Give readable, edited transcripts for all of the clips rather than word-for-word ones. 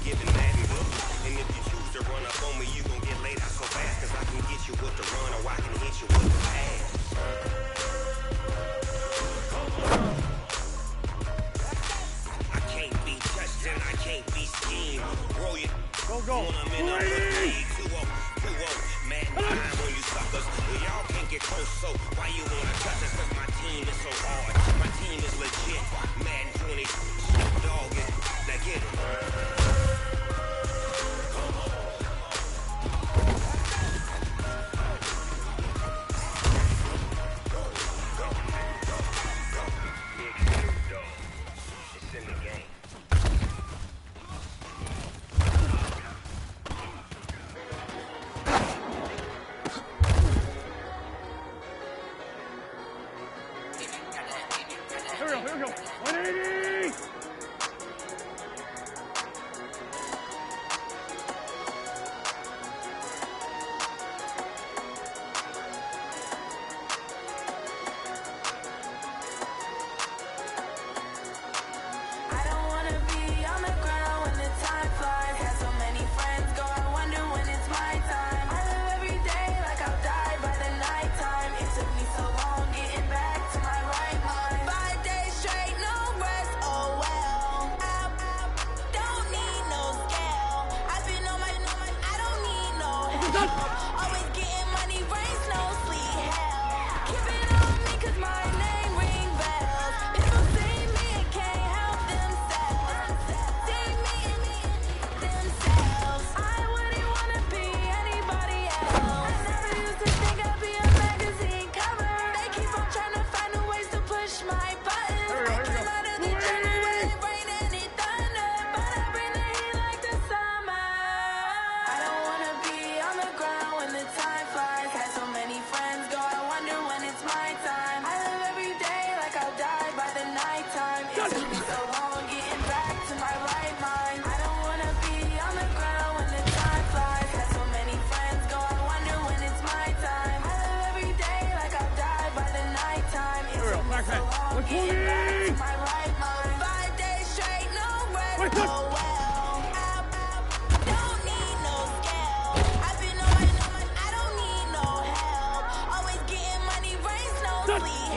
giving mad and good. And if you choose to run up on me, you gon' get laid out so fast. Cause I can get you with the run or I can hit you with the pass. I can't be touched and I can't be schemed. Roll you. Go. Ready? 2-0. Mad time on you suckers. Well, y'all can't get close, so why you wanna touch us? Cause my team is so hard. My team is legit. Mad 20. Dog it. Now get it. Here we go. 180! Always getting money, rains, no sleep, hell. Keep it on me cause my name ring bells. People see me and can't help themselves. See me themselves. I wouldn't wanna be anybody else. I never used to think I'd be a magazine cover. They keep on trying to find new ways to push my buttons. I came out of the jungle where it rain and it thunder, but I bring the heat like the summer. I don't wanna be on the ground when the time flies. Had so many friends go, I wonder when it's my time. I live every day like I'll die by the nighttime. It took me so long getting back to my right mind. I don't wanna be on the ground when the time flies. Had so many friends go, I wonder when it's my time. I live every day like I'll die by the nighttime. It took me so long getting back to my right mind. 5 days straight, no rest, oh well. Don't need no scale. I've been on my I don't need no help. Always getting money, rains, no sleep.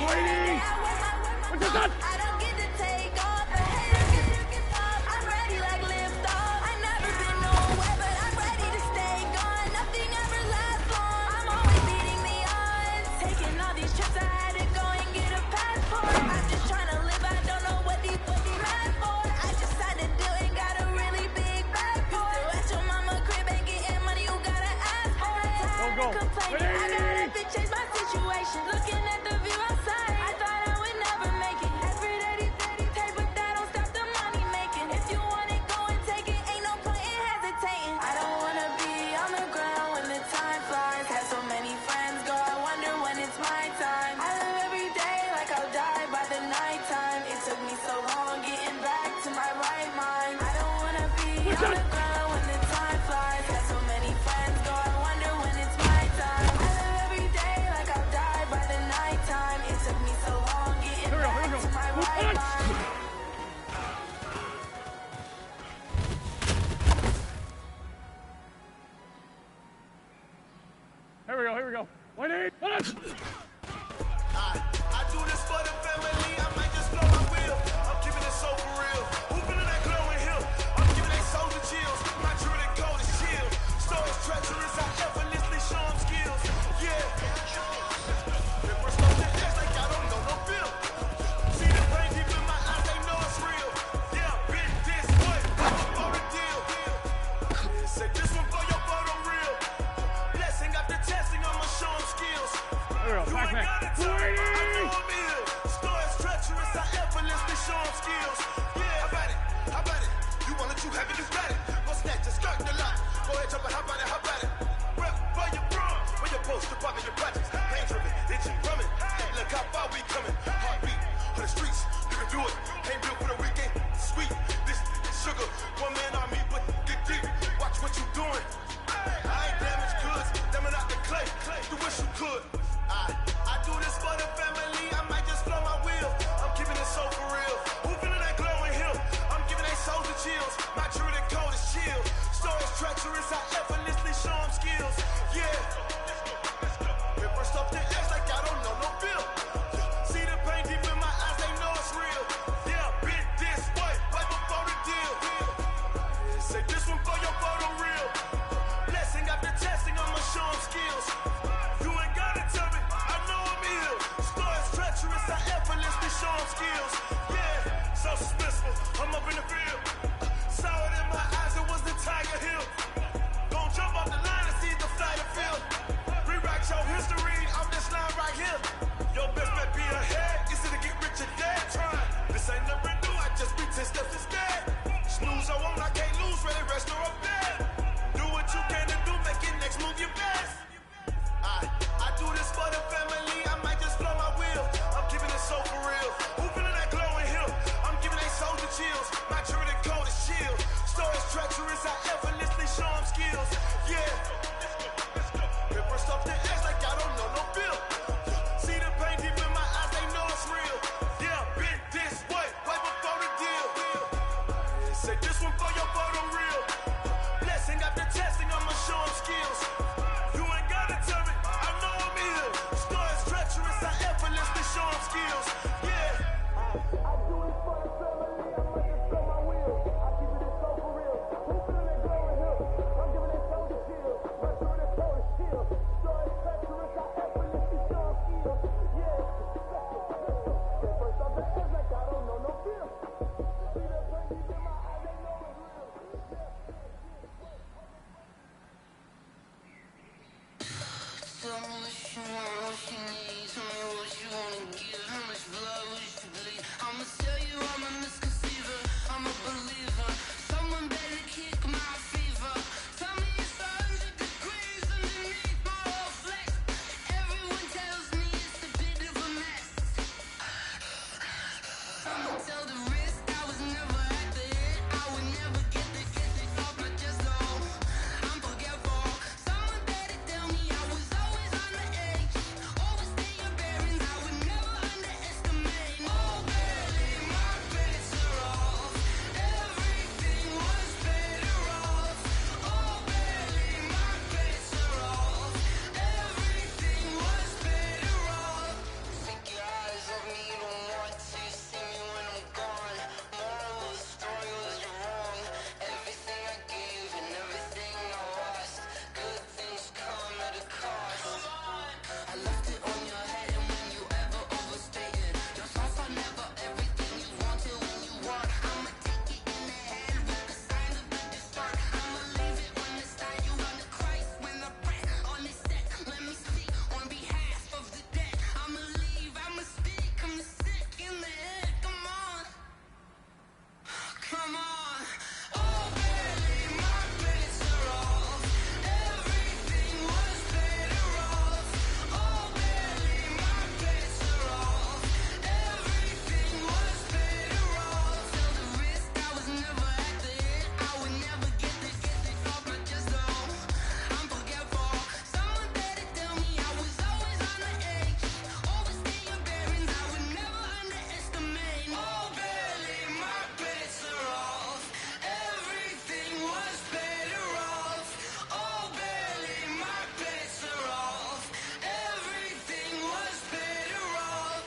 I don't get to take off. The haters get off. I'm ready like lift off. I never been nowhere, but I'm ready to stay gone. Nothing ever lasts long. I'm always beating the odds. Taking all these trips, I had to go and get a passport. I'm just trying to live. I don't know what these mad for. I just had to do it. Got a really big bag for it. At your mama crib ain't getting money. You gotta ask for it. Go. Complaining. I gotta change my situation. Looking at the view outside. I thought I would never make it. Every day they take, but that don't stop the money making. If you want it, go and take it. Ain't no point in hesitating. I don't wanna be on the ground when the time flies. Had so many friends go, I wonder when it's my time. I live every day like I'll die by the nighttime. It took me so long getting back to my right mind. I don't wanna be on the ground when the time flies. Had so many friends go, I wonder when it's my time. I live every day like I'll die by the nighttime. It took me so long getting back to my right mind. Here we go. 180! I do this for the family, I might just blow my wheel. I'm keeping it so for real. Hooping in that glowing hill. I'm giving they soldier chills. My druid code is chill. Stories treacherous, I effortlessly show them skills. Yeah. They first off the edge like I don't know no feel. See the pain deep in my eyes, they know it's real. Yeah, been this way. For the deal. Say this one for your photo real. Blessing after testing, I'ma show them skills. Here we go. You ain't Back. gotta tell me, I know I'm ill. Stories treacherous, I effortlessly show them skills. Yeah, how about it? You want it, you have it, you got it. Go snatch it, skirt the lot. Go ahead, jump it, how about it? Rep for your bro, where your post, your pocket, your projects. Hands driven, itchy, drumming. Look how far we coming. Heartbeat on the streets, you can do it. Ain't built for the weekend, sweet. This sugar, one man army, but get deep. Watch what you doing. I ain't damaged goods, damn it out the clay. You wish you could. I do this for the family, I might just blow my wheel. I'm keeping it so for real. Hooping in that glowing hill, I'm giving they soldier chills. My druid code really rest or repair. Do what you can to do, make your next move your best. I do this for the family, I might just blow my wheel. I'm keeping it so for real. Who feeling that glowing hill? I'm giving they soldier chills. My jury the code is chill. Stories treacherous, I effortlessly show them skills. Yeah. Paper stuff the edge like I don't know no bill. See the pain deep in my eyes, they know it's real. Yeah, been this way before the deal. Say this one for your photo real. Blessing after testing, I'ma show them skills. You ain't gotta tell me, I know I'm ill. Stories treacherous, I effortlessly show them skills. Yeah. I do it for the family, I might just blow my wheel. I keep it so for real. Who feeling that glowing hill? I'm giving it soldier chills. My jury the code is chill. Stories treacherous, I effortlessly show them skills. Yeah. Say first off the edge like I don't know no fear. See the pain deep in my eyes, they know it's real. Tell me what you want, what you need. Tell me what you wanna give. How much blood would you bleed? I'ma tell you I'm a misconceiver. I'm a believer. Someone better kick my fever. Tell me it's 100 degrees underneath my whole flesh. Everyone tells me it's a bit of a mess. I'ma tell the risk I was never at the hit. I would never get the off my chest. Oh, I'm forgetful. Someone better tell me I was always on the edge. Overstay your bearings, I would never underestimate. Oh, barely, my credits are off. Everything was better off. Oh, barely, my credits are off. Everything was better off. Take your eyes off me, you don't want to see me when I'm gone. Moral of the story was you're wrong. Everything I gave and everything I lost. Good things come at a cost. I left it on your head, and when you ever overstated your thoughts are never everything you wanted when you want. I'ma take it in the head with the signs of the distort. I'ma leave it on the side. You run the Christ when I press on this set. Let me speak on behalf of the dead. I'ma leave, I'ma speak. I'm the sick in the head. Come on. Come on. Oh, barely, my credits are off. Everything was better off. Oh, barely, my credits are off. Everything was better off. Tell the risk I was never at the hit. I would never get this off my chest. Oh, I'm forgetful. Someone better tell me I was always on the edge. Overstay your bearings, I would never underestimate. Oh, barely, my credits are off. Everything was better off. Oh, barely, my credits are off. Everything was better off.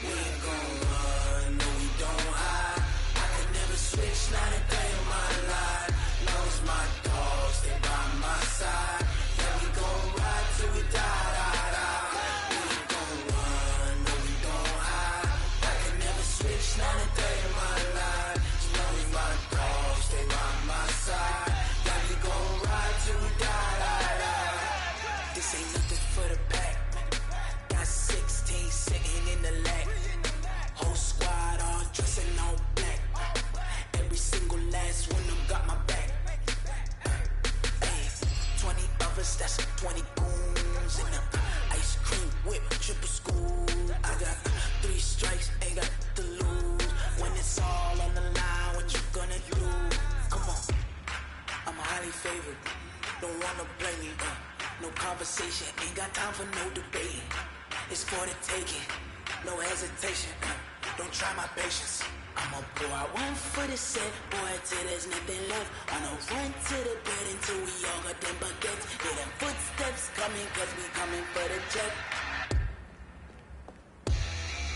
We ain't gon' run, no we don't hide. I could never switch, not a day of my life. Knows my dogs, they by my side. Yeah, we gon' ride till we die, die, die. We ain't gon' run, no we don't hide. I could never switch, not a day of my life. Knows my dogs, they by my side. Yeah, we gon' ride till we die, die, die. This ain't nothing for the pack. Got 16 sitting in the lap. Whole squad all dressing all black. Every single last one of them got my back. Hey, 20 of us, that's 20 goons. And a ice cream whip, triple school. I got 3 strikes, ain't got to lose. When it's all on the line, what you gonna do? Come on, I'm highly favored. Don't wanna blame me, no conversation, ain't got time for no debating. It's for the taking, no hesitation. Don't try my patience. I'ma pour out one for the set, boy, till there's nothing left. On a run to the bed until we all got them baguettes. Hear them footsteps coming, cause we coming for the jet.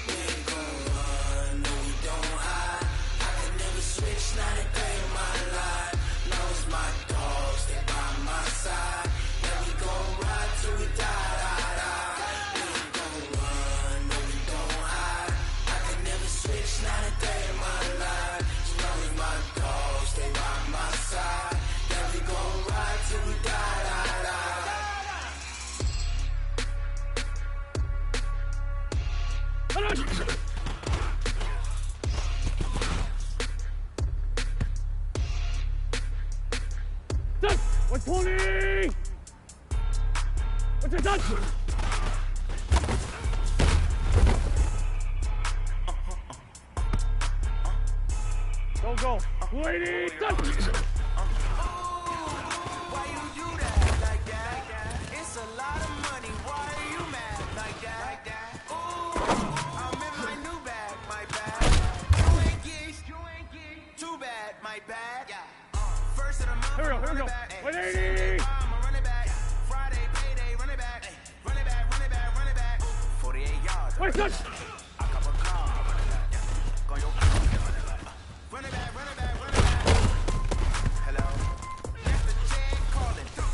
We ain't gon' run, no we don't hide. I could never switch, not a day of my life. Knows my dogs, they by my side. Yeah, we gon' ride till we die, die, die. We ain't gon' run, no we don't hide. I could never switch, not a day of my life. Knows my dogs, they by my side. 120! What's it done? Go. 280! Done! Why you do that like that? It's a lot of money. Why are you mad like that? Ooh, I'm in my new bag, my bag. You ain't geek. Too bad, my bad. First of the month, Here we go. run it back. 180! I'ma run it back. Friday, payday, run it back. Run it back. 48 yards. Wait, touch! I cop a car, run it back. Go your run it back. Run it back. Hello. That's the jag calling. Go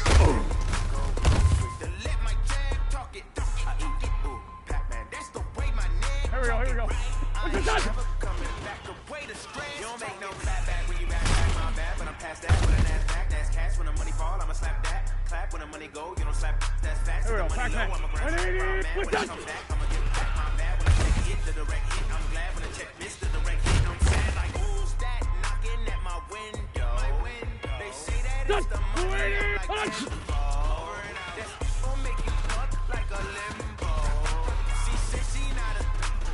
quick to let my jag talk it. I eat it. Ooh, Pac-Man. That's the way my name. Here we go. I ain't never coming back the way the strange. You don't make no clap back when you back my bad, but I'm past that. With an ass back, that's cash. When the money fall, I'ma slap that. Clap when the money go, you don't slap. That's fast. Here we go, When the money Pac-Man. low, I'ma grab some 180, man. When what's it that? comes back, I'ma get back my bad. When I check it, the direct hit, I'm glad. When I check miss the direct hit, I'm sad. Like who's that knocking at my window? They say that it's the money. I'm like Punch! that's gonna make you fuck like a limbo. She said she not a,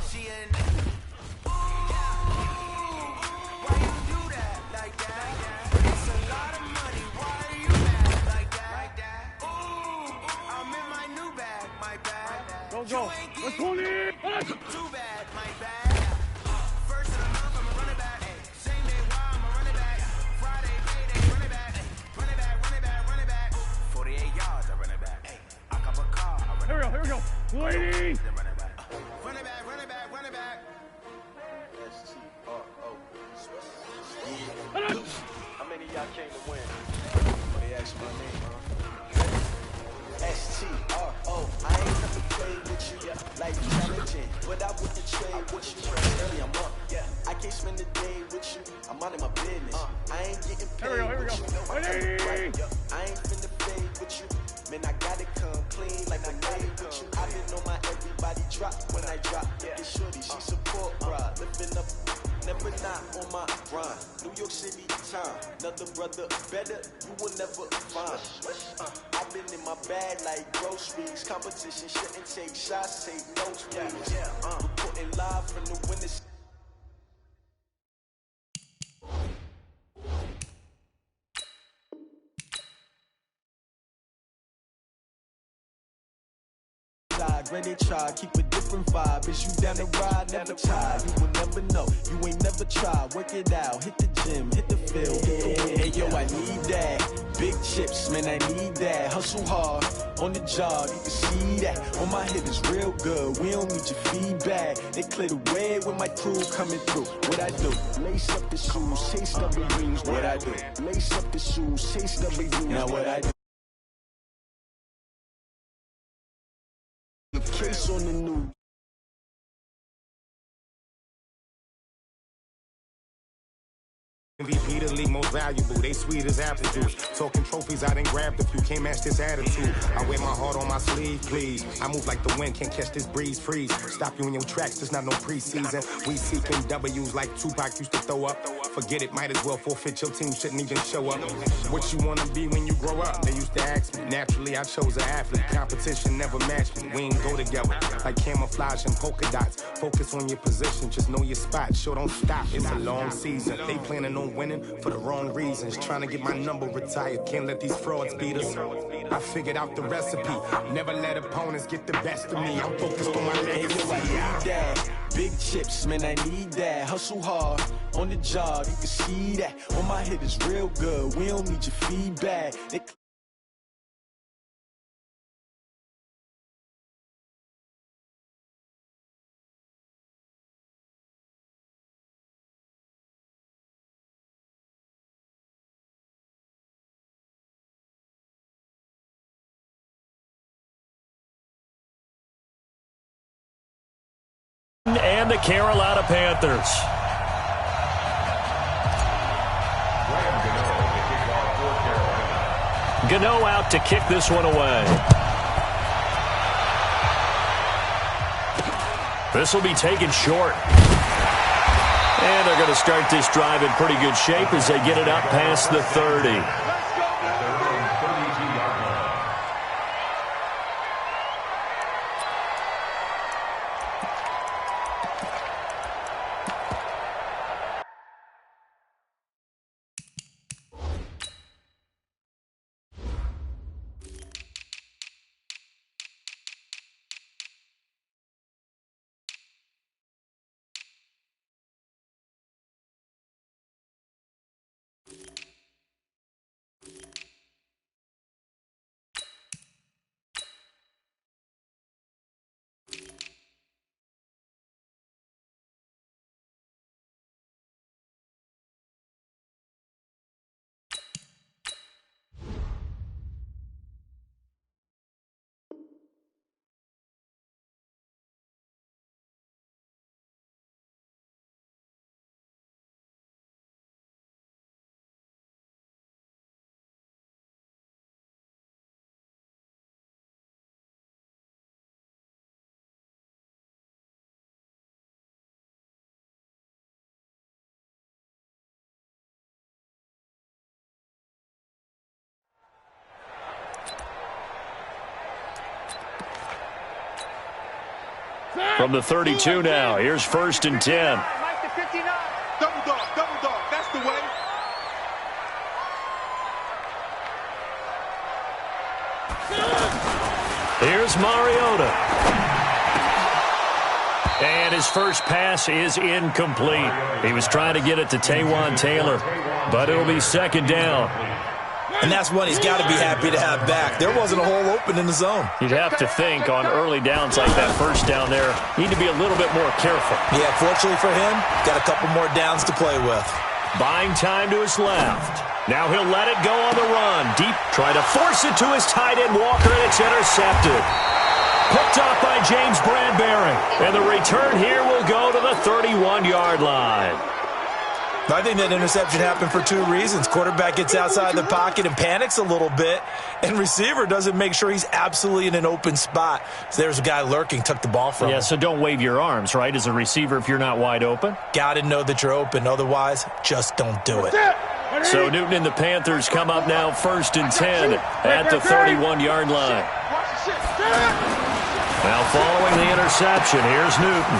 she an. Why you do that like that? It's a lot of money. Why are you mad like that? Ooh, I'm in my new bag, my bag. Go. You ain't geek. 120! Punch! Too bad, my bad. First of the month, I'ma run it back. Same day, why I'ma run it back. Friday, payday, run it back. Run it back. 48 yards, I run it back. I cop a car, I run it back. Here we go. 280! Then run it back. Run it back. S-T-R-O. Punch! How many of y'all came to win? When they asked my name, huh? S-T-R-O. I ain't never played with you, like challenging. But I wouldn't trade with you. Early I'm up, I can't spend the day with you. I'm out of my business. I ain't getting paid Here we go. with you. I can't 180! right. I ain't finna fade with you. Man, I gotta come clean like I made with you. I been on my everybody drop when I drop. This shorty, she support ride. Living up, never not on my grind. New York City time. Another brother better, you will never find. I've been in my bag like groceries. Competition shouldn't take shots, take notes, please. Reporting live from the winners. When they try, keep a different vibe. Is you down the ride, never tired. You will never know, you ain't never tried. Work it out, hit the gym, hit the field, hit the win. Hey yo, I need that. Big chips, man, I need that. Hustle hard, on the job, you can see that. On my hit is real good, we don't need your feedback. They clear the way when my crew coming through. What I do? Lace up the shoes, chase the rings. What I do? Lace up the shoes, chase the rings. Now what I do? Case on the news. MVP the league most valuable, they sweet as apple juice. Talking trophies, I done grabbed a few, can't match this attitude. I wear my heart on my sleeve, please. I move like the wind, can't catch this breeze, freeze. Stop you in your tracks, there's not no preseason. We seeking W's like Tupac used to throw up. Forget it, might as well forfeit, your team shouldn't even show up. What you wanna be when you grow up? They used to ask me. Naturally, I chose an athlete. Competition never matched me. We ain't go together like camouflage and polka dots. Focus on your position, just know your spot. Sure, don't stop, it's a long season. They planning on winning for the wrong reasons. Trying to get my number retired, can't let these frauds beat us. I figured out the recipe. Never let opponents get the best of me. I'm focused on my legacy. I need that. Big chips, man, I need that. Hustle hard, on the job, you can see that. On my hit is real good, we don't need your feedback. And the Carolina Panthers. Gano out to kick this one away. This will be taken short. And they're going to start this drive in pretty good shape as they get it up past the 30. From the 32 now, here's 1st and 10. Double dog, that's the way. Here's Mariota. And his first pass is incomplete. He was trying to get it to Taywan Taylor, but it'll be 2nd down. And that's one he's got to be happy to have back. There wasn't a hole open in the zone. You'd have to think on early downs like that 1st down there, need to be a little bit more careful. Yeah, fortunately for him, got a couple more downs to play with. Buying time to his left. Now he'll let it go on the run. Deep, try to force it to his tight end Walker, and it's intercepted. Picked off by James Bradbury. And the return here will go to the 31-yard line. I think that interception happened for 2 reasons. Quarterback gets outside the pocket and panics a little bit, and receiver doesn't make sure he's absolutely in an open spot. So there's a guy lurking, took the ball from him. Yeah, so don't wave your arms, right, as a receiver if you're not wide open? Got to know that you're open. Otherwise, just don't do it. So Newton and the Panthers come up now 1st and 10 at the 31-yard line. Now following the interception, here's Newton.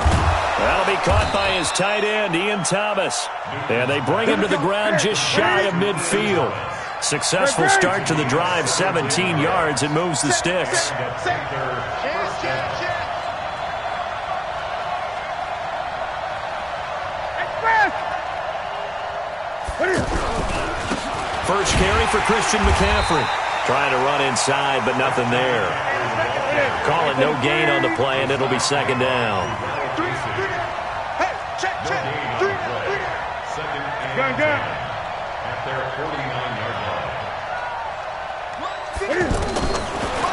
That'll be caught by his tight end, Ian Thomas. And they bring him to the ground just shy of midfield. Successful start to the drive, 17 yards. It moves the sticks. First carry for Christian McCaffrey. Trying to run inside, but nothing there. Call it no gain on the play, and it'll be 2nd down.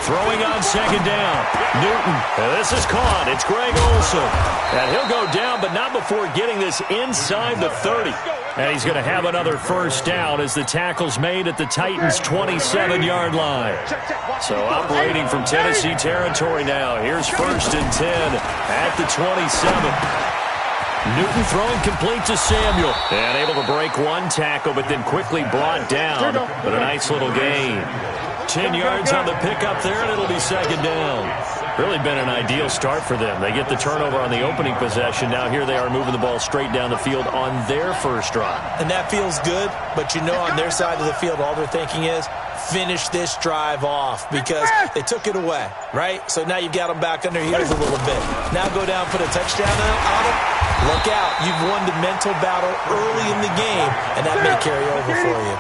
Throwing on 2nd down. Newton. This is caught. It's Greg Olsen. And he'll go down, but not before getting this inside the 30. And he's going to have another 1st down as the tackle's made at the Titans' 27-yard line. So operating from Tennessee territory now. Here's 1st and 10 at the 27. Newton throwing complete to Samuel. And able to break 1 tackle, but then quickly brought down. But a nice little gain. 10 yards on the pickup there, and it'll be 2nd down. Really been an ideal start for them. They get the turnover on the opening possession. Now here they are moving the ball straight down the field on their first drive. And that feels good, but you know on their side of the field, all they're thinking is, finish this drive off because they took it away, right? So now you've got them back under heels a little bit. Now go down, put a touchdown on them. Look out. You've won the mental battle early in the game, and that may carry over for you.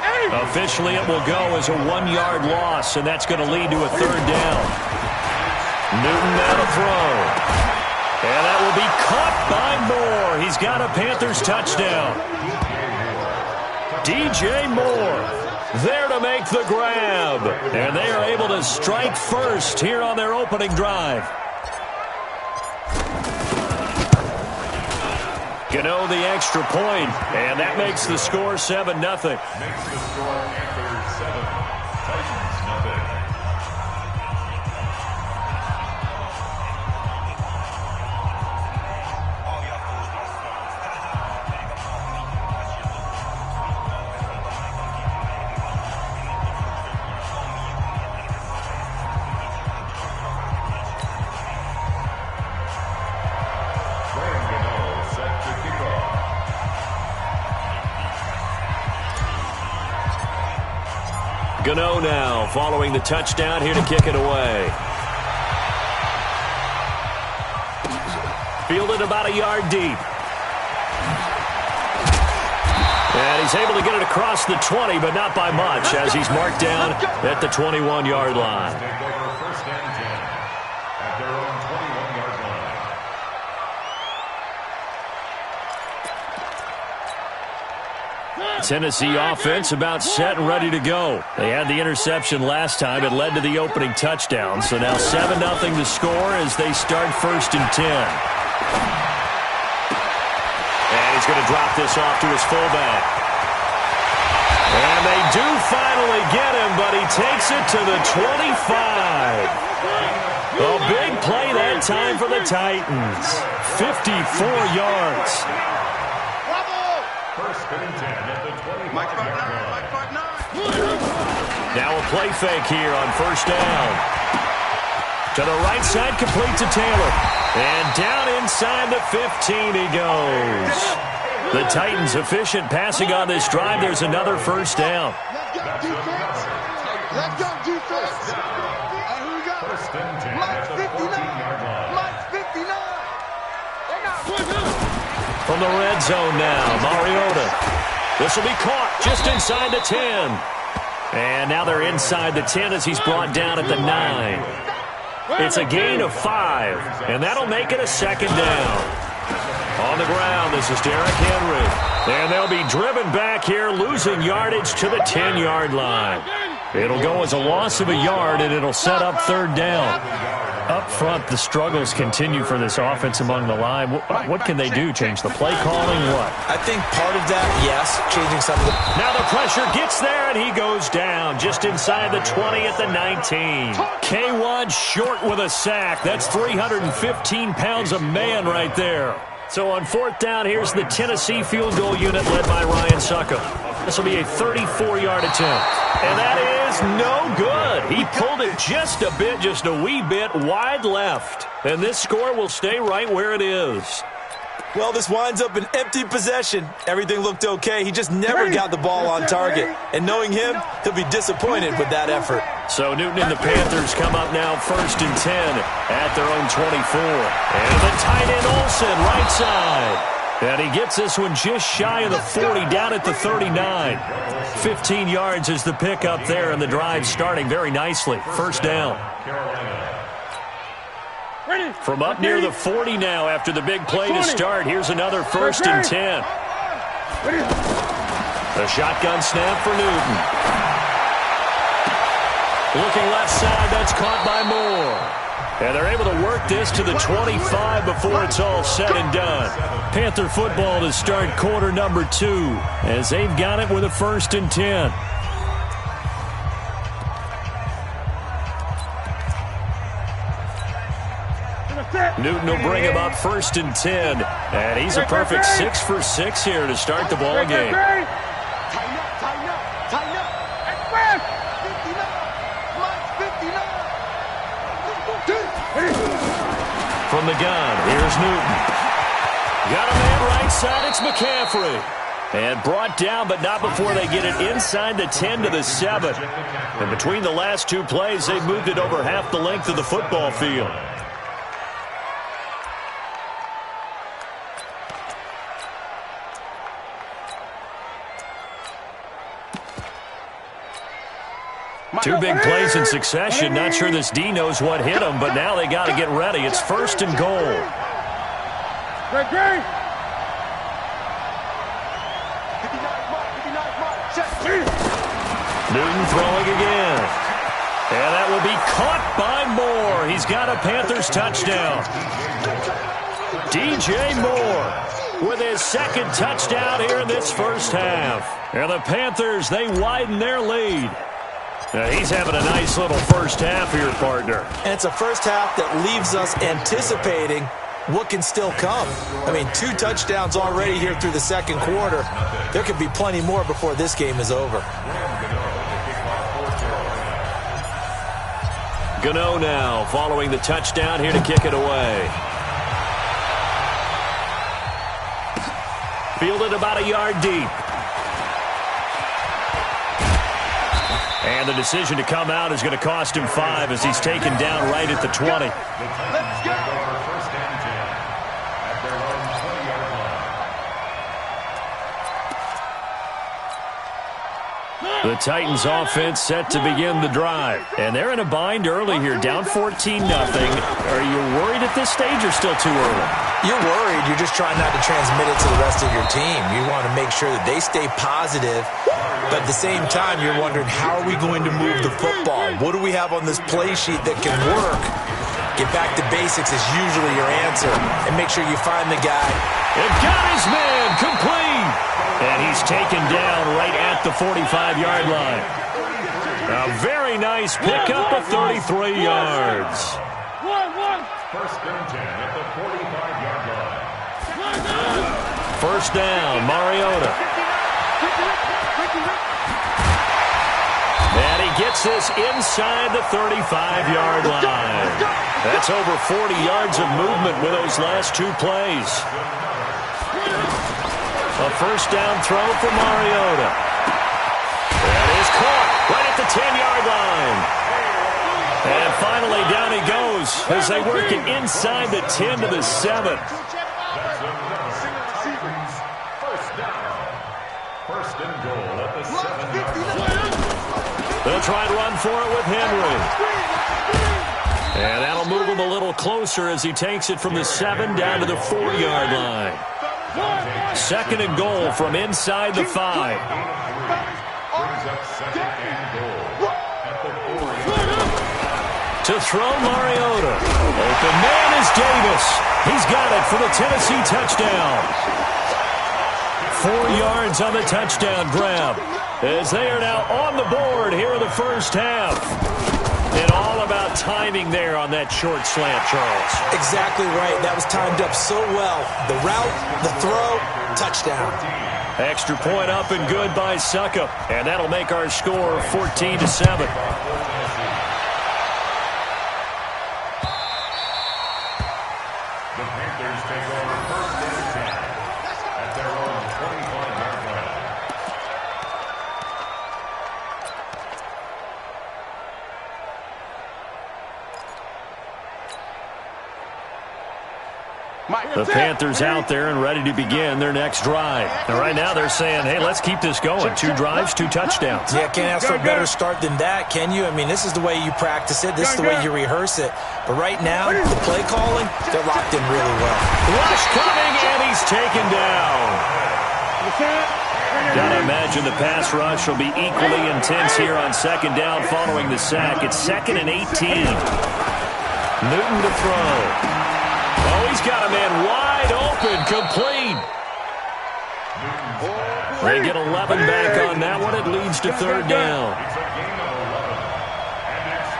Officially, it will go as a 1-yard loss, and that's going to lead to a 3rd down. Newton now to throw. And that will be caught by Moore. He's got a Panthers touchdown. DJ Moore there to make the grab. And they are able to strike first here on their opening drive. Gano the extra point, and that makes the score 7-0. Makes the score Panthers 7, Titans 0. Gano now following the touchdown here to kick it away. Fielded about a yard deep. And he's able to get it across the 20, but not by much as he's marked down at the 21-yard line. Take over 1st and 10 at their own 21-yard line. Tennessee offense about set and ready to go. They had the interception last time. It led to the opening touchdown. So now 7-0 to score as they start 1st and 10. And he's going to drop this off to his fullback. And they do finally get him, but he takes it to the 25. A big play that time for the Titans. 54 yards. First and 10 at the 25-yard line. Now a play fake here on 1st down. To the right side, complete to Taylor. And down inside the 15 he goes. The Titans efficient passing on this drive. There's another first down. Let's go, defense. Let's go, defense. Hey, who we got? Mike's 59. Mike's 59. From the red zone now, Mariota. This will be caught just inside the 10. And now they're inside the 10 as he's brought down at the 9. It's a gain of 5, and that'll make it a second down. On the ground, this is Derrick Henry. And they'll be driven back here, losing yardage to the 10-yard line. It'll go as a loss of a yard, and it'll set up third down. Up front, the struggles continue for this offense among the line. What can they do? Change the play calling? What? I think part of that, yes, changing some of the... Now the pressure gets there, and he goes down just inside the 20 at the 19. K1 short with a sack. That's 315 pounds a man right there. So on fourth down, here's the Tennessee field goal unit led by Ryan Suckup. This will be a 34-yard attempt. And that is no good. He pulled it just a wee bit wide left. And this score will stay right where it is. Well, this winds up an empty possession. Everything looked okay. He just never got the ball on target. And knowing him, he'll be disappointed with that effort. So Newton and the Panthers come up now first and 10 at their own 24. And the tight end Olsen right side. And he gets this one just shy of the 40 down at the 39. 15 yards is the pickup there, and the drive starting very nicely. First down. From up near the 40 now after the big play to start. Here's another first and 10. The shotgun snap for Newton. Looking left side, that's caught by Moore. And they're able to work this to the 25 before it's all said and done. Panther football to start quarter number 2 as they've got it with a first and 10. Newton will bring him up first and 10. And he's a perfect 6 for 6 here to start the ball game. Tighten up. 59. Mike's 59. From the gun, here's Newton. Got a man right side, it's McCaffrey. And brought down, but not before they get it inside the 10 to the 7. And between the last two plays, they've moved it over half the length of the football field. Two big plays in succession. Not sure this D knows what hit him, but now they got to get ready. It's first and goal. Newton throwing again. And that will be caught by Moore. He's got a Panthers touchdown. DJ Moore with his second touchdown here in this first half. And the Panthers, they widen their lead. Now he's having a nice little first half here, partner. And it's a first half that leaves us anticipating what can still come. I mean, 2 touchdowns already here through the second quarter. There could be plenty more before this game is over. Gano now following the touchdown here to kick it away. Fielded about a yard deep. And the decision to come out is going to cost him 5 as he's taken down right at the 20. Let's go. The Titans offense set to begin the drive. And they're in a bind early here, down 14-0. Are you worried at this stage or still too early? You're worried. You're just trying not to transmit it to the rest of your team. You want to make sure that they stay positive. But at the same time, you're wondering, how are we going to move the football? What do we have on this play sheet that can work? Get back to basics is usually your answer. And make sure you find the guy. And got his man complete. And he's taken down right at the 45-yard line. A very nice pickup of 33 yards. First and 10 at the 45-yard line. First down, Mariota. And he gets this inside the 35-yard line. That's over 40 yards of movement with those last 2 plays. A first down throw for Mariota. That is caught right at the 10-yard line. And finally, down he goes as they work it inside the 10 to the 7. First and goal at the 7-yard line. They'll try and run for it with Henry. And that'll move him a little closer as he takes it from the 7 down to the 4-yard line. Second and goal from inside the 5. Brings up second and goal at the 4-yard line. To throw Mariota. Open man is Davis. He's got it for the Tennessee touchdown. 4 yards on the touchdown grab as they are now on the board here in the first half. And all about timing there on that short slant, Charles. Exactly right. That was timed up so well. The route, the throw, touchdown. Extra point up and good by Suckup. And that'll make our score 14-7. The Panthers take over first and 10 at their own 25-yard line. The Panthers out there and ready to begin their next drive. And right now they're saying, hey, let's keep this going. 2 drives, 2 touchdowns. Yeah, can't ask for a better start than that, can you? I mean, this is the way you practice it. This is the way you rehearse it. But right now, the play calling, they're locked in really well. Rush coming, and he's taken down. Gotta imagine the pass rush will be equally intense here on second down following the sack. It's 2nd and 18. Newton to throw. Oh, he's got a man wide open, complete. They get 11 back on that one. It leads to third down. It's a gain of 11, and it's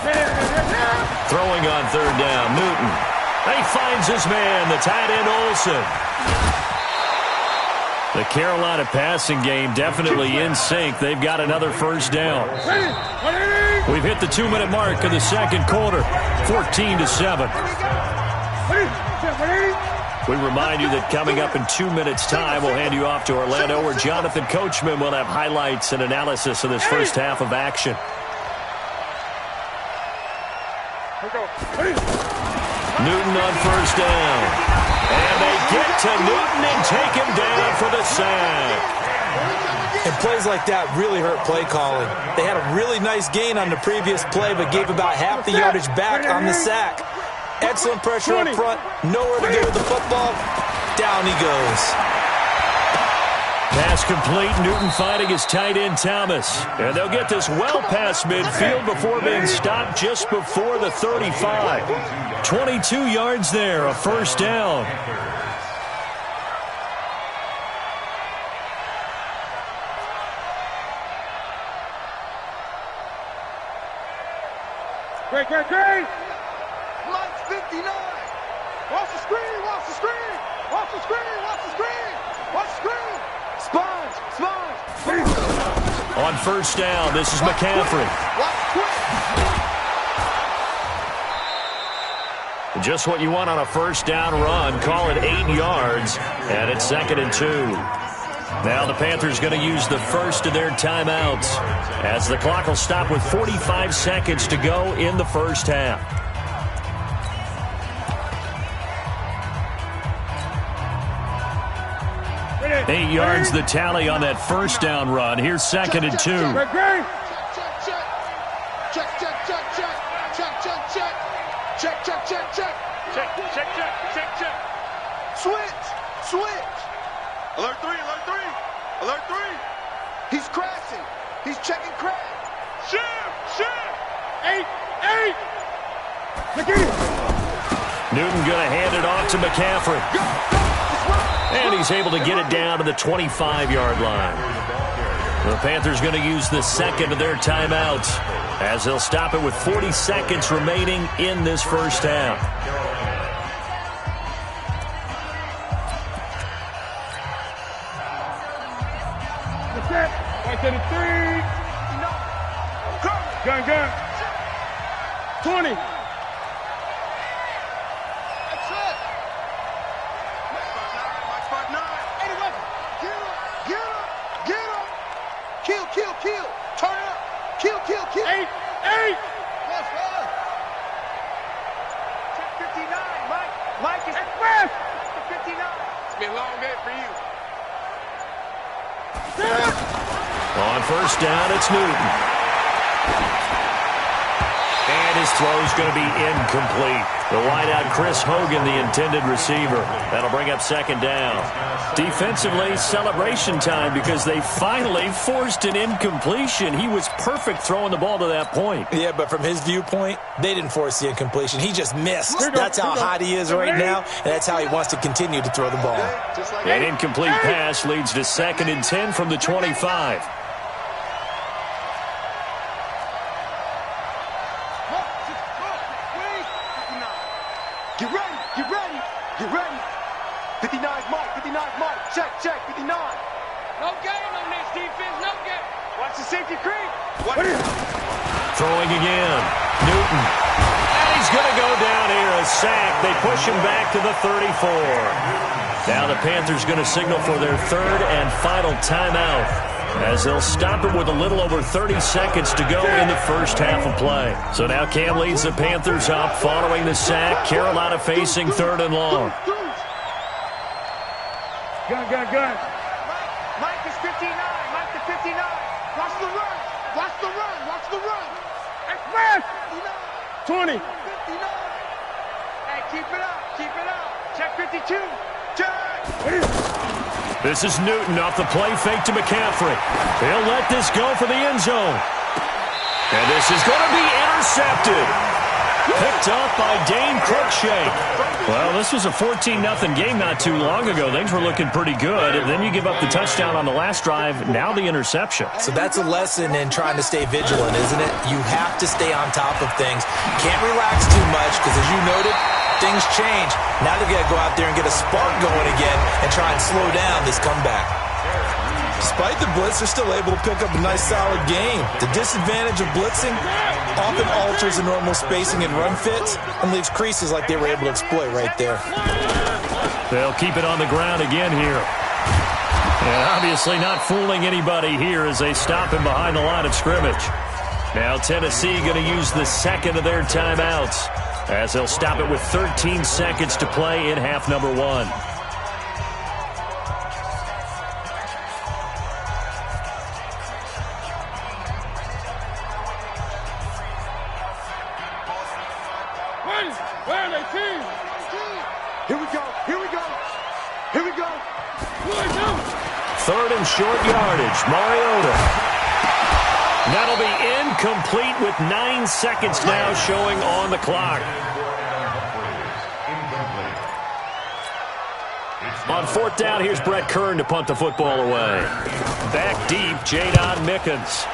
third down. Throwing on third down, Newton. He finds his man, the tight end Olsen. The Carolina passing game definitely in sync. They've got another first down. We've hit the 2-minute mark of the second quarter, 14-7. We remind you that coming up in 2 minutes' time, we'll hand you off to Orlando, where Jonathan Coachman will have highlights and analysis of this first half of action. Newton on first down. And they get to Newton and take him down for the sack. And plays like that really hurt play calling. They had a really nice gain on the previous play, but gave about half the yardage back on the sack. Excellent pressure up front. Nowhere to go with the football. Down he goes. Pass complete. Newton finding his tight end Thomas. And they'll get this well past midfield before being stopped just before the 35. 22 yards there, a first down. Great. Mike 59. Watch the screen. Watch the screen. Watch the screen. Watch the screen. Watch the screen. Sponge. On first down, this is McCaffrey. Just what you want on a first down run. Call it 8 yards, and it's 2nd and 2. Now the Panthers going to use the first of their timeouts as the clock will stop with 45 seconds to go in the first half. Eight yards the tally on that first down run. Here's 2nd and 2. Switch. Alert 3. He's crashing. He's checking crash. Shift. 8. Newton going to hand it off to McCaffrey. And he's able to get it down to the 25-yard line. The Panthers going to use the second of their timeouts as they'll stop it with 40 seconds remaining in this first half. Right to the 3. Gun. 20. That's it. Mike spot 9. Anyway, get him. Get him. Kill. Turn it up. Kill. 8. Yes, sir. Check 59, Mike. Mike is Express. 59. It's been a long day for you. On first down, it's Newton. And his throw's going to be incomplete. The wideout, Chris Hogan, the intended receiver. That'll bring up second down. Defensively, celebration time because they finally forced an incompletion. He was perfect throwing the ball to that point. Yeah, but from his viewpoint, they didn't force the incompletion. He just missed. That's how hot he is right now, and that's how he wants to continue to throw the ball. An incomplete pass leads to 2nd and 10 from the 25. Get ready. 59's Mike. Check. 59. No game on this defense. No game. Watch the safety creep. Throwing again. Newton. And he's going to go down here. A sack. They push him back to the 34. Now the Panthers going to signal for their 3rd and final timeout, as they'll stop it with a little over 30 seconds to go in the first half of play. So now Cam leads the Panthers up following the sack. Carolina facing 3rd and long. Gun. Mike is 59. Mike to 59. Watch the run. Express. 20. 59. Hey, keep it up. Check 52. Check. This is Newton off the play fake to McCaffrey. He'll let this go for the end zone. And this is going to be intercepted. Picked up by Dane Cruikshank. Well, this was a 14-0 game not too long ago. Things were looking pretty good. And then you give up the touchdown on the last drive. Now the interception. So that's a lesson in trying to stay vigilant, isn't it? You have to stay on top of things. Can't relax too much because, as you noted, things change. Now they've got to go out there and get a spark going again and try and slow down this comeback. Despite the blitz, they're still able to pick up a nice, solid game. The disadvantage of blitzing often alters the normal spacing and run fits and leaves creases like they were able to exploit right there. They'll keep it on the ground again here. And obviously not fooling anybody here as they stop him behind the line of scrimmage. Now Tennessee going to use the 2nd of their timeouts, as they'll stop it with 13 seconds to play in half number 1. Where are they, team? Here we go. 3rd and short yardage. Mariota. That'll be incomplete with 9 seconds now showing on the clock. On 4th down, here's Brett Kern to punt the football away. Back deep, Jadon Mickens.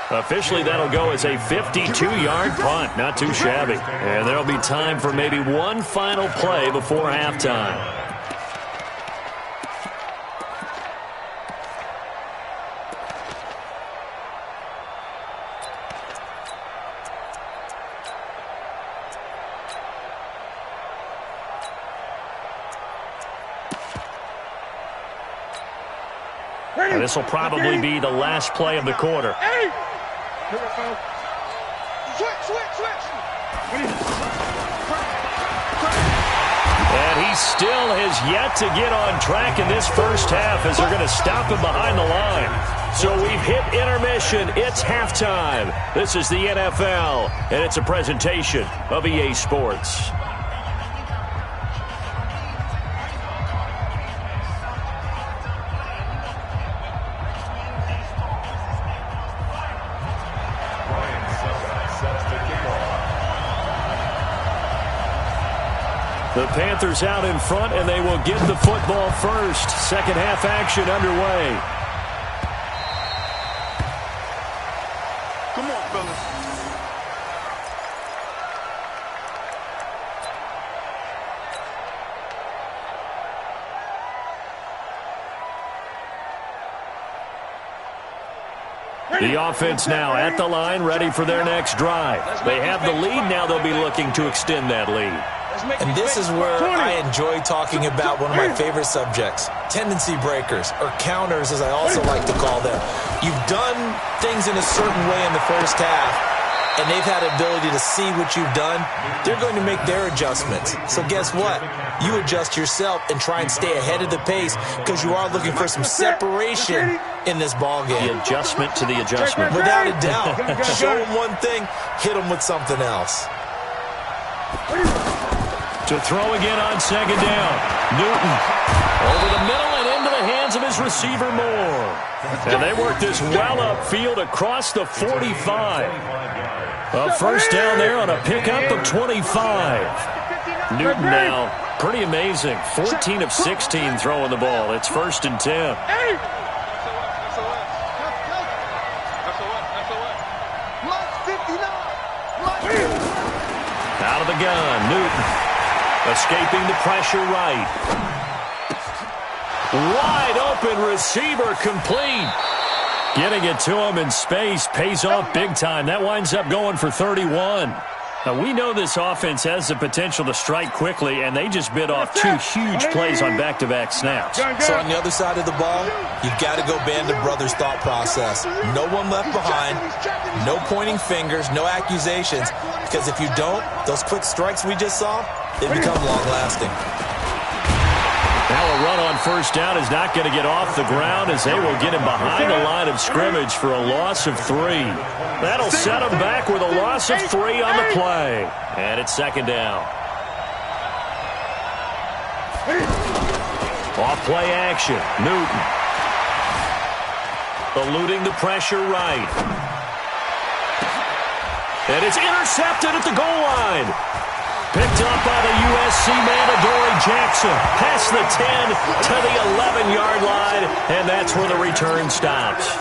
Officially, that'll go as a 52-yard punt. Not too shabby. And there'll be time for maybe one final play before halftime. And this will probably be the last play of the quarter. And he still has yet to get on track in this first half as they're going to stop him behind the line. So we've hit intermission. It's halftime. This is the NFL, and it's a presentation of EA Sports. The Panthers out in front, and they will get the football first. Second half action underway. Come on, fellas. The offense now at the line, ready for their next drive. They have the lead. Now they'll be looking to extend that lead. And this is where I enjoy talking about one of my favorite subjects, tendency breakers, or counters as I also like to call them. You've done things in a certain way in the first half, and they've had the ability to see what you've done. They're going to make their adjustments. So guess what? You adjust yourself and try and stay ahead of the pace because you are looking for some separation in this ball game. The adjustment to the adjustment. Without a doubt. Show them one thing, hit them with something else. To throw again on second down. Newton over the middle and into the hands of his receiver Moore. And they work this well upfield across the 45. A first down there on a pickup of 25. Newton now, pretty amazing. 14 of 16 throwing the ball. It's 1st and 10. Out of the gun, Newton. Escaping the pressure right. Wide open receiver complete. Getting it to him in space pays off big time. That winds up going for 31. Now, we know this offense has the potential to strike quickly, and they just bit off 2 huge plays on back-to-back snaps. So on the other side of the ball, you've got to go Band of Brothers thought process. No one left behind, no pointing fingers, no accusations, because if you don't, those quick strikes we just saw, they become long-lasting. Now a run on first down is not going to get off the ground as they will get him behind the line of scrimmage for a loss of 3. That'll set him back with a loss of 3 on the play. And it's second down. Off play action. Newton. Eluding the pressure right. And it's intercepted at the goal line. Picked up by the USC man, Adoree Jackson. Past the 10 to the 11-yard line, and that's where the return stops.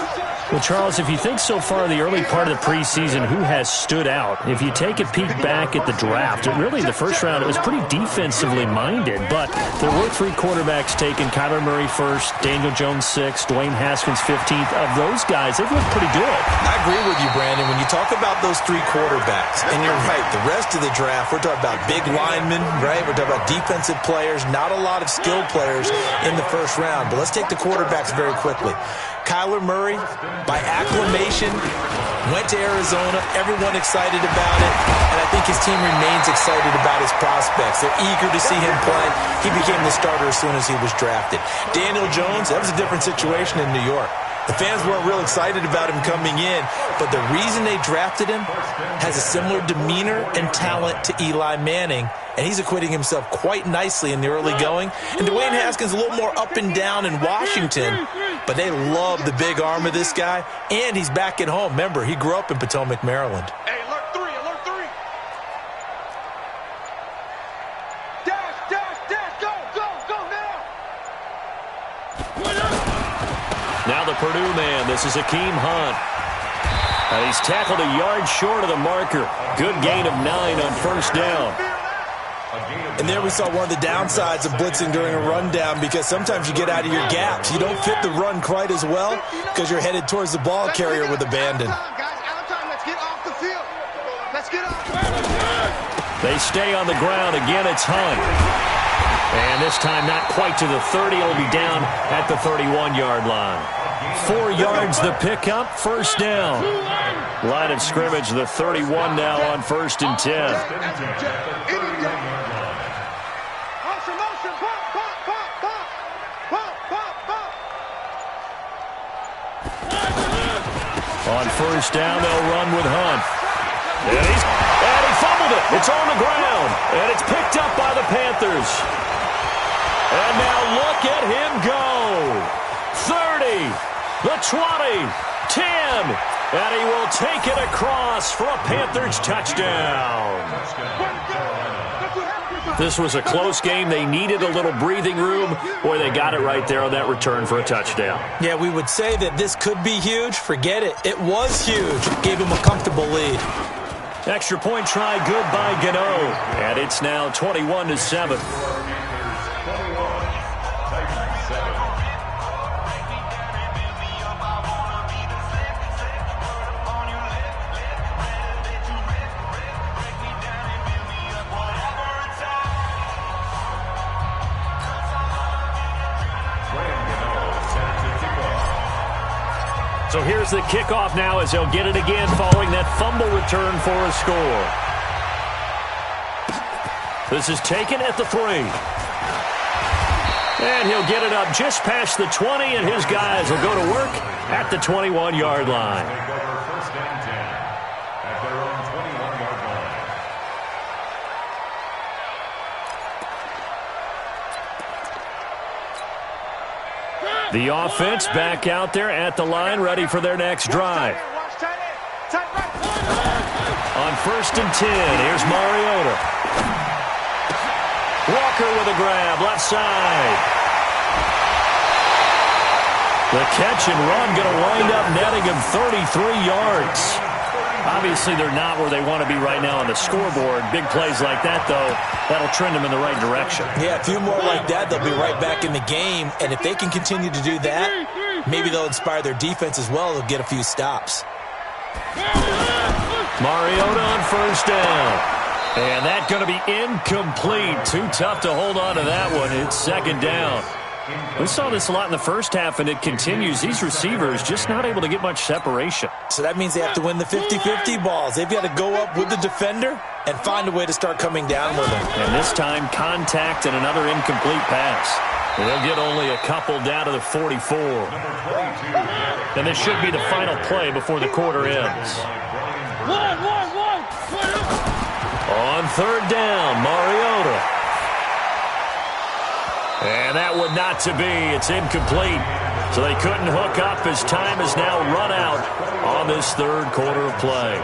Well, Charles, if you think so far the early part of the preseason, who has stood out? If you take a peek back at the draft, really the first round, it was pretty defensively minded, but there were 3 quarterbacks taken. Kyler Murray first, Daniel Jones 6th, Dwayne Haskins 15th. Of those guys, they've looked pretty good. I agree with you, Brandon. When you talk about those 3 quarterbacks, and you're right, the rest of the draft, we're talking about big linemen, right? We're talking about defensive players, not a lot of skilled players in the first round. But let's take the quarterbacks very quickly. Kyler Murray, by acclamation, went to Arizona. Everyone excited about it. And I think his team remains excited about his prospects. They're eager to see him play. He became the starter as soon as he was drafted. Daniel Jones, that was a different situation in New York. The fans weren't real excited about him coming in, but the reason they drafted him has a similar demeanor and talent to Eli Manning, and he's acquitting himself quite nicely in the early going. And Dwayne Haskins a little more up and down in Washington, but they love the big arm of this guy, and he's back at home. Remember, he grew up in Potomac, Maryland. Hey, alert 3, alert 3. Dash, dash, dash, go now. Now the Purdue man, this is Akeem Hunt. And he's tackled a yard short of the marker. Good gain of 9 on first down. And there we saw one of the downsides of blitzing during a rundown, because sometimes you get out of your gaps. You don't fit the run quite as well because you're headed towards the ball carrier with abandon. They stay on the ground. Again, it's Hunt. And this time not quite to the 30. It'll be down at the 31-yard line. 4 yards the pickup, first down. Line of scrimmage, the 31 now on 1st and 10. On first down, they'll run with Hunt. And he fumbled it. It's on the ground. And it's picked up by the Panthers. And now look at him go. 30, the 20, 10. And he will take it across for a Panthers touchdown. This was a close game. They needed a little breathing room. Boy, they got it right there on that return for a touchdown. Yeah, we would say that this could be huge. Forget it. It was huge. Gave him a comfortable lead. Extra point try, good by Gano. And it's now 21-7. So here's the kickoff now as they'll get it again following that fumble return for a score. This is taken at the 3. And he'll get it up just past the 20, and his guys will go to work at the 21-yard line. Take over first and 10 at their own 21-yard line. The offense back out there at the line, ready for their next drive. On first and 10, here's Mariota. Walker with a grab, left side. The catch and run going to wind up netting him 33 yards. Obviously, they're not where they want to be right now on the scoreboard. Big plays like that, though, that'll trend them in the right direction. Yeah, a few more like that, they'll be right back in the game. And if they can continue to do that, maybe they'll inspire their defense as well. They'll get a few stops. Mariota on first down. And that's going to be incomplete. Too tough to hold on to that one. It's second down. We saw this a lot in the first half, and it continues. These receivers just not able to get much separation. So that means they have to win the 50-50 balls. They've got to go up with the defender and find a way to start coming down with him. And this time, contact and another incomplete pass. They'll get only a couple down to the 44. And this should be the final play before the quarter ends. On third down, Mariota. And that one not to be. It's incomplete. So they couldn't hook up as time has now run out on this third quarter of play.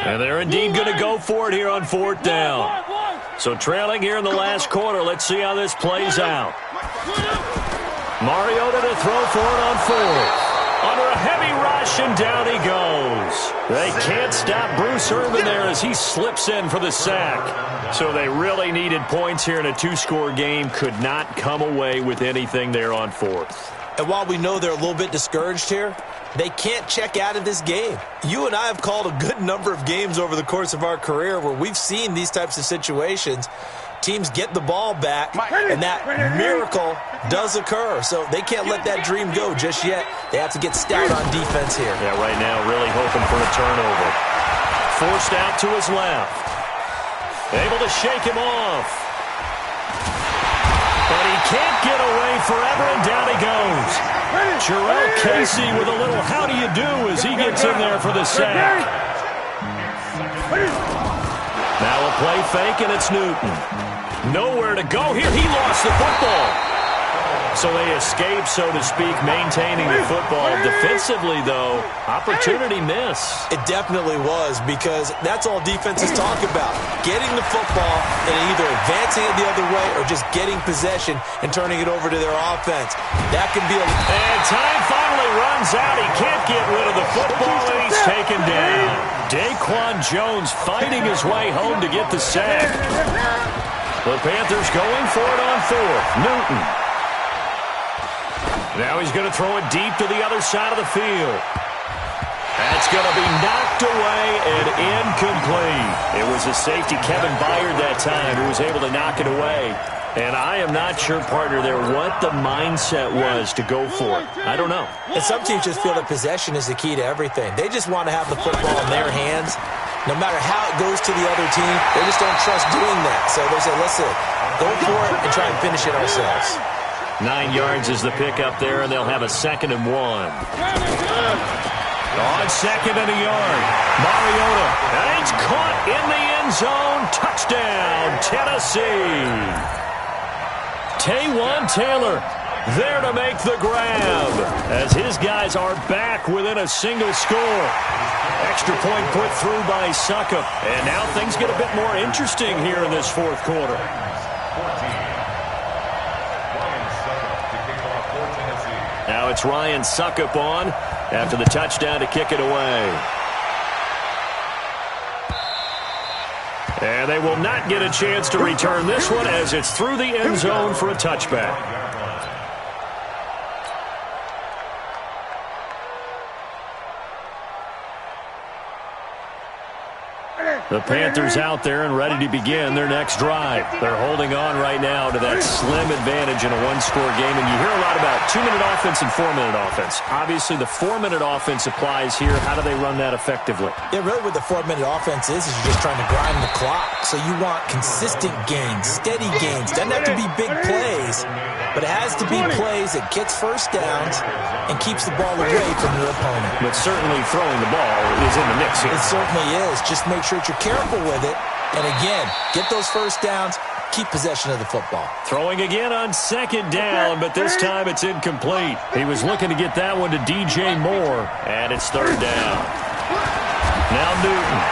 And they're indeed going to go for it here on fourth down. So trailing here in the last quarter. Let's see how this plays out. Mariota to throw for it on fourth. Under a heavy rush, and down he goes. They can't stop Bruce Irvin there as he slips in for the sack. So they really needed points here in a two-score game. Could not come away with anything there on fourth. And while we know they're a little bit discouraged here, they can't check out of this game. You and I have called a good number of games over the course of our career where we've seen these types of situations. Teams get the ball back, and that miracle does occur. So they can't let that dream go just yet. They have to get stout on defense here. Yeah, right now really hoping for a turnover. Forced out to his left. Able to shake him off. But he can't get away forever, and down he goes. Jarrell Casey with a little how do you do as he gets in there for the sack. Now a play fake, and it's Newton. Nowhere to go here. He lost the football. So they escape, so to speak, maintaining the football. Defensively, though, opportunity miss. It definitely was, because that's all defenses talk about. Getting the football and either advancing it the other way or just getting possession and turning it over to their offense. That can be a... And time finally runs out. He can't get rid of the football, and he's taken down. Daquan Jones fighting his way home to get the sack. The Panthers going for it on fourth. Newton. Now he's going to throw it deep to the other side of the field. That's going to be knocked away and incomplete. It was a safety, Kevin Byard, that time, who was able to knock it away. And I am not sure, partner, there what the mindset was to go for it. I don't know. And some teams just feel that possession is the key to everything. They just want to have the football in their hands. No matter how it goes to the other team, they just don't trust doing that. So they say, listen, go for it and try and finish it ourselves. 9 yards is the pickup there, and they'll have a 2nd and 1. On 2nd and a yard, Mariota. And he's caught in the end zone. Touchdown, Tennessee. Taywan Taylor there to make the grab as his guys are back within a single score. Extra point put through by Suckup. And now things get a bit more interesting here in this fourth quarter. Now it's Ryan Suckup on after the touchdown to kick it away. And they will not get a chance to return this one as it's through the end zone for a touchback. The Panthers out there and ready to begin their next drive. They're holding on right now to that slim advantage in a one-score game. And you hear a lot about 2-minute offense and 4-minute offense. Obviously, the 4-minute offense applies here. How do they run that effectively? Yeah, really what the 4-minute offense is you're just trying to grind the clock. So you want consistent gains, steady gains. Doesn't have to be big plays, but it has to be plays that gets first downs and keeps the ball away from your opponent. But certainly throwing the ball is in the mix here. It certainly is. Just make sure that you're careful with it. And again, get those first downs, keep possession of the football. Throwing again on second down, but this time it's incomplete. He was looking to get that one to DJ Moore, and it's third down. Now Newton.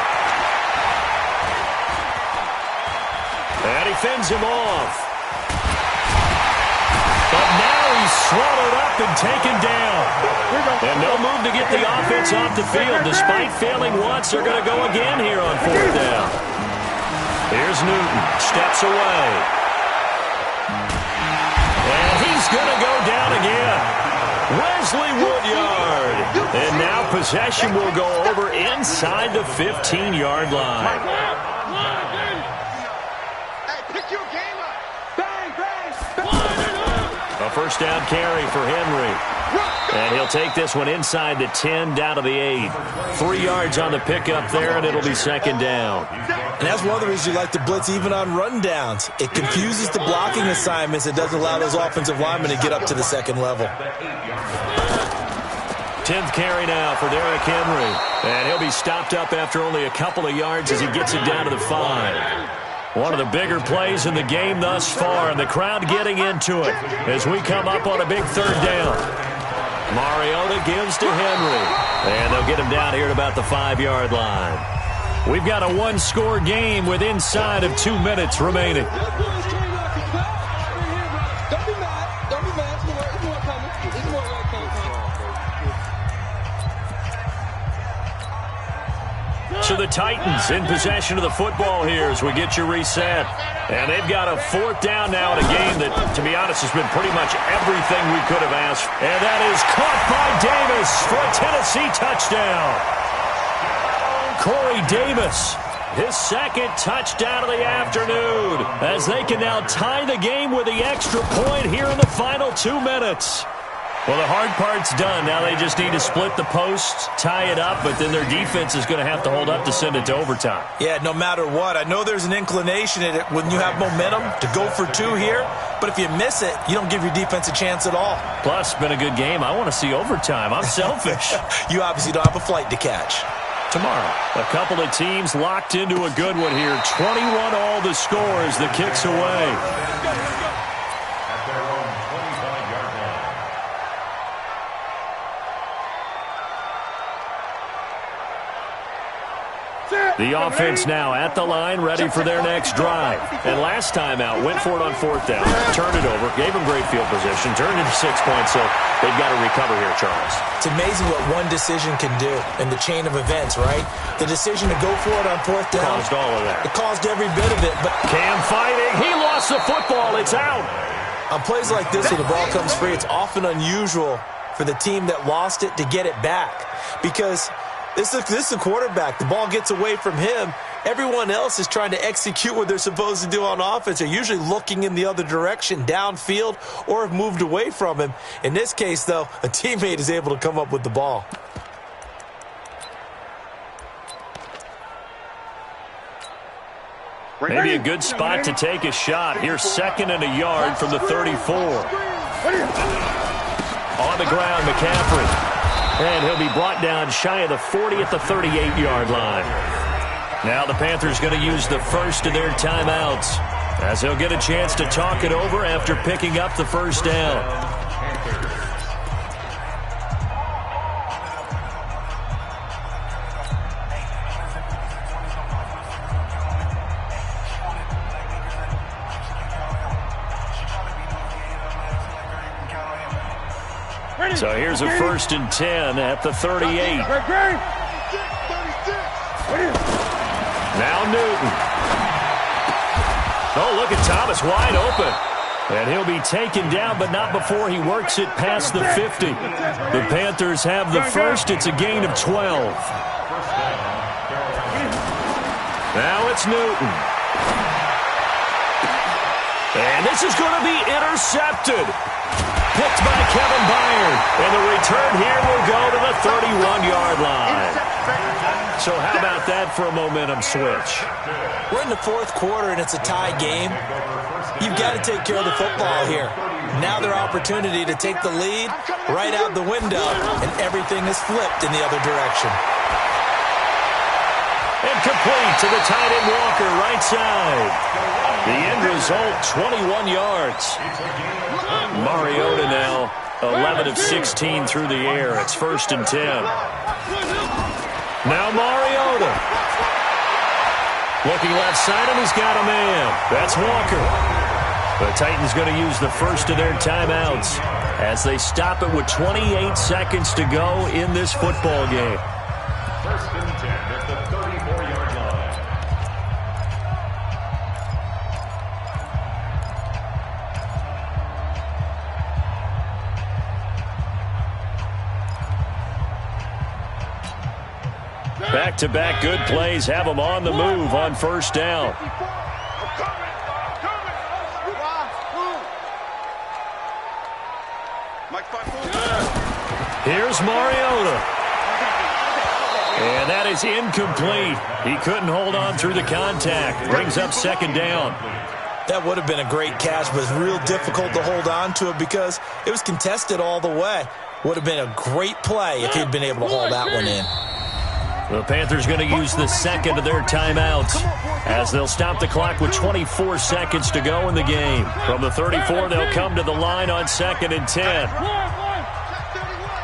And he fends him off. But now he's swallowed up and taken down. And no move to get the offense off the field. Despite failing once, they're going to go again here on fourth down. Here's Newton. Steps away. And he's going to go down again. Wesley Woodyard. And now possession will go over inside the 15-yard line. A first down carry for Henry. And he'll take this one inside the 10, down to the 8. 3 yards on the pickup there, and it'll be second down. And that's one of the reasons you like to blitz even on rundowns. It confuses the blocking assignments. It doesn't allow those offensive linemen to get up to the second level. 10th carry now for Derrick Henry. And he'll be stopped up after only a couple of yards as he gets it down to the 5. One of the bigger plays in the game thus far, and the crowd getting into it as we come up on a big third down. Mariota gives to Henry, and they'll get him down here at about the 5-yard line. We've got a one-score game with inside of 2 minutes remaining. So the Titans in possession of the football here as we get you reset. And they've got a fourth down now in a game that, to be honest, has been pretty much everything we could have asked. And that is caught by Davis for a Tennessee touchdown. Corey Davis, his second touchdown of the afternoon, as they can now tie the game with the extra point here in the final 2 minutes. Well, the hard part's done. Now they just need to split the posts, tie it up, but then their defense is going to have to hold up to send it to overtime. Yeah, no matter what. I know there's an inclination in it when you have momentum to go for 2 here, but if you miss it, you don't give your defense a chance at all. Plus, been a good game. I want to see overtime. I'm selfish. You obviously don't have a flight to catch. Tomorrow, a couple of teams locked into a good one here. 21 all the score as the kick's away. The offense now at the line, ready for their next drive. And last time out, went for it on fourth down, turned it over, gave them great field position, turned into 6 points, so they've got to recover here, Charles. It's amazing what one decision can do in the chain of events, right? The decision to go for it on fourth down. Caused all of that. It caused every bit of it, but Cam fighting. He lost the football. It's out. On plays like this, when the ball comes free, it's often unusual for the team that lost it to get it back because this is a quarterback. The ball gets away from him. Everyone else is trying to execute what they're supposed to do on offense. They're usually looking in the other direction, downfield, or have moved away from him. In this case, though, a teammate is able to come up with the ball. Maybe a good spot to take a shot. Here's 2nd and a yard from the 34. On the ground, McCaffrey. And he'll be brought down shy of the 40 at the 38-yard line. Now the Panthers going to use the first of their timeouts as he'll get a chance to talk it over after picking up the first down. So here's a 1st and 10 at the 38. Now Newton. Oh, look at Thomas wide open. And he'll be taken down, but not before he works it past the 50. The Panthers have the first. It's a gain of 12. Now it's Newton. And this is going to be intercepted. Picked by Kevin Byard. And the return here will go to the 31-yard line. So how about that for a momentum switch? We're in the fourth quarter, and it's a tie game. You've got to take care of the football here. Now their opportunity to take the lead right out the window, and everything is flipped in the other direction. And complete to the tight end Walker, right side. The end result, 21 yards. Mariota now 11 of 16 through the air. It's 1st and 10. Now Mariota. Looking left side, and he's got a man. That's Walker. The Titans going to use the first of their timeouts as they stop it with 28 seconds to go in this football game. 1st and 10 at the 34-yard line. Back-to-back good plays have them on the move on 1st down. Here's Mariota. And that is incomplete. He couldn't hold on through the contact. Brings up 2nd down. That would have been a great catch, but it's real difficult to hold on to it because it was contested all the way. Would have been a great play if he'd been able to haul that one in. The Panthers going to use the second of their timeouts as they'll stop the clock with 24 seconds to go in the game. From the 34, they'll come to the line on 2nd and 10.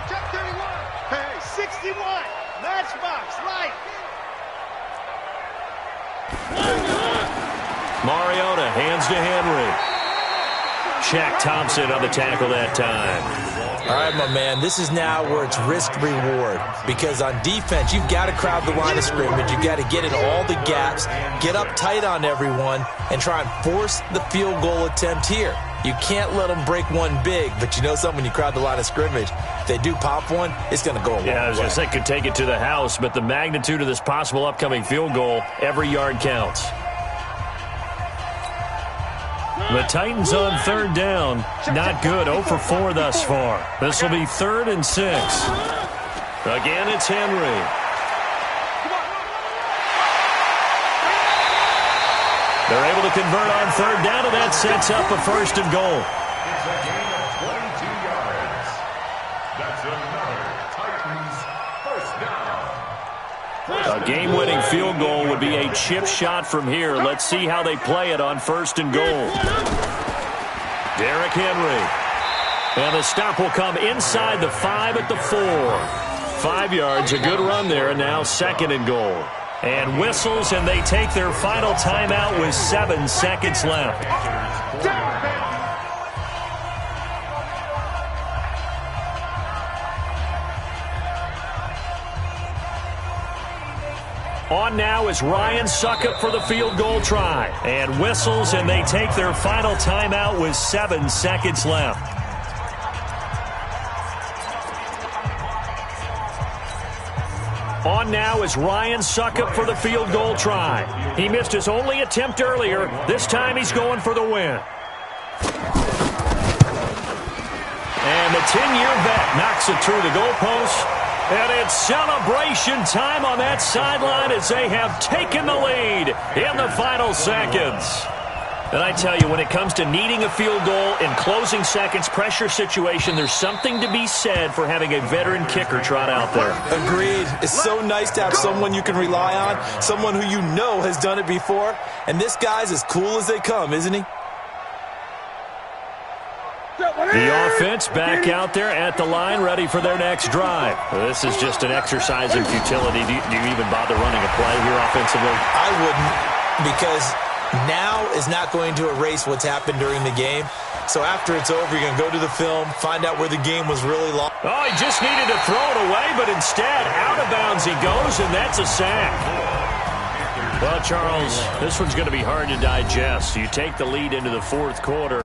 Check 31. Hey, 61. Matchbox, light. Mariota hands to Henry. Shaq Thompson on the tackle that time. All right, my man, this is now where it's risk-reward because on defense, you've got to crowd the line of scrimmage. You've got to get in all the gaps, get up tight on everyone, and try and force the field goal attempt here. You can't let them break one big, but you know something, when you crowd the line of scrimmage, if they do pop one, it's going to go a long way. Yeah, I was going to say could take it to the house, but the magnitude of this possible upcoming field goal, every yard counts. The Titans on 3rd down. Not good. 0 for 4 thus far. This will be 3rd and 6. Again, it's Henry. They're able to convert on 3rd down, and that sets up a 1st and goal. It's a gain of 22 yards. That's another Titans 1st down. A game-winning field goal would be a chip shot from here. Let's see how they play it on 1st and goal. Derrick Henry. And the stop will come inside the 5 at the 4. 5 yards, a good run there, and now 2nd and goal. And whistles, and they take their final timeout with 7 seconds left. On now is Ryan Suckup for the field goal try. And whistles, and they take their final timeout with 7 seconds left. On now is Ryan Suckup for the field goal try. He missed his only attempt earlier. This time he's going for the win. And the 10-year vet knocks it through the goalpost. And it's celebration time on that sideline as they have taken the lead in the final seconds. And I tell you, when it comes to needing a field goal in closing seconds, pressure situation, there's something to be said for having a veteran kicker trot out there. Agreed. It's so nice to have someone you can rely on, someone who you know has done it before. And this guy's as cool as they come, isn't he? The offense back out there at the line, ready for their next drive. This is just an exercise in futility. Do you even bother running a play here offensively? I wouldn't, because now is not going to erase what's happened during the game. So after it's over, you're going to go to the film, find out where the game was really lost. Oh, he just needed to throw it away, but instead, out of bounds he goes, and that's a sack. Well, Charles, this one's going to be hard to digest. You take the lead into the fourth quarter.